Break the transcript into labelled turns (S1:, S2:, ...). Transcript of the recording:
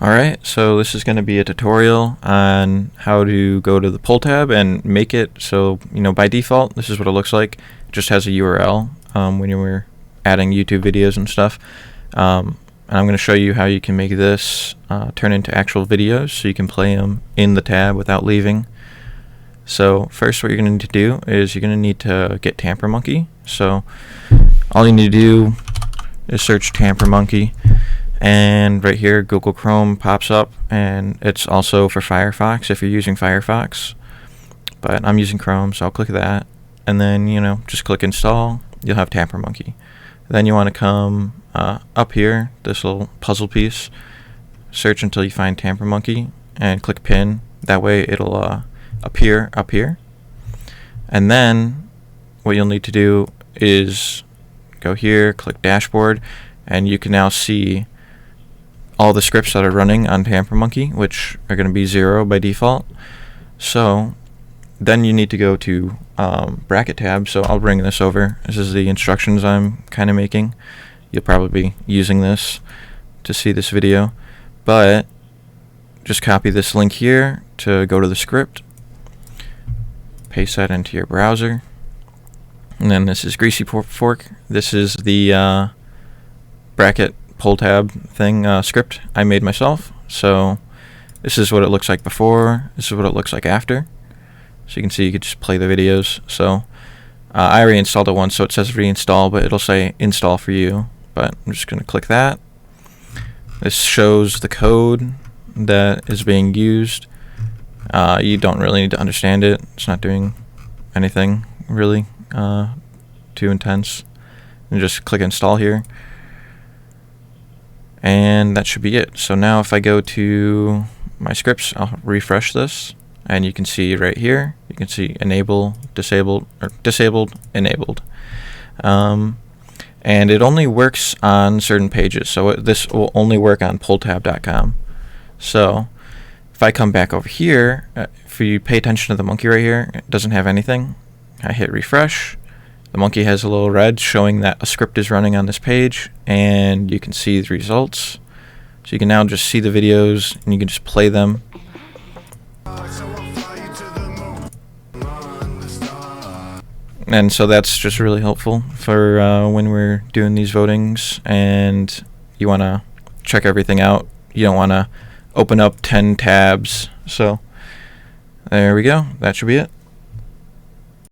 S1: Alright, so this is going to be a tutorial on how to go to the pull tab and make it so, by default, this is what it looks like. It just has a URL when you're adding YouTube videos and stuff. And I'm going to show you how you can make this turn into actual videos so you can play them in the tab without leaving. So first what you're going to need to do is you're going to need to get TamperMonkey. So all you need to do is search TamperMonkey. And right here Google Chrome pops up, and it's also for Firefox if you're using Firefox, but I'm using Chrome, so I'll click that, and then just click install. You'll have TamperMonkey. Then you want to come up here, this little puzzle piece, search until you find TamperMonkey and click pin. That way it'll appear up here. And then what you'll need to do is go here, click dashboard, and you can now see all the scripts that are running on TamperMonkey, which are going to be 0 by default. So then you need to go to bracket tab. So I'll bring this over. This is the instructions I'm kind of making. You'll probably be using this to see this video, but just copy this link here to go to the script, paste that into your browser, and then this is Greasy Fork. This is the bracket pull tab thing script I made myself. So this is what it looks like before, this is what it looks like after. So you can see you could just play the videos. So I already installed it once, so it says reinstall, but it'll say install for you. But I'm just going to click that. This shows the code that is being used. You don't really need to understand it. It's not doing anything really too intense. And just click install here. And that should be it. So now if I go to my scripts, I'll refresh this, and you can see right here, you can see enable, disabled, or disabled, enabled. And it only works on certain pages, so this will only work on pulltab.com. So if I come back over here, if you pay attention to the monkey right here, it doesn't have anything. I hit refresh. The monkey has a little red showing that a script is running on this page, and you can see the results. So you can now just see the videos and you can just play them. And so that's just really helpful for when we're doing these votings and you want to check everything out. You don't want to open up 10 tabs. So there we go. That should be it.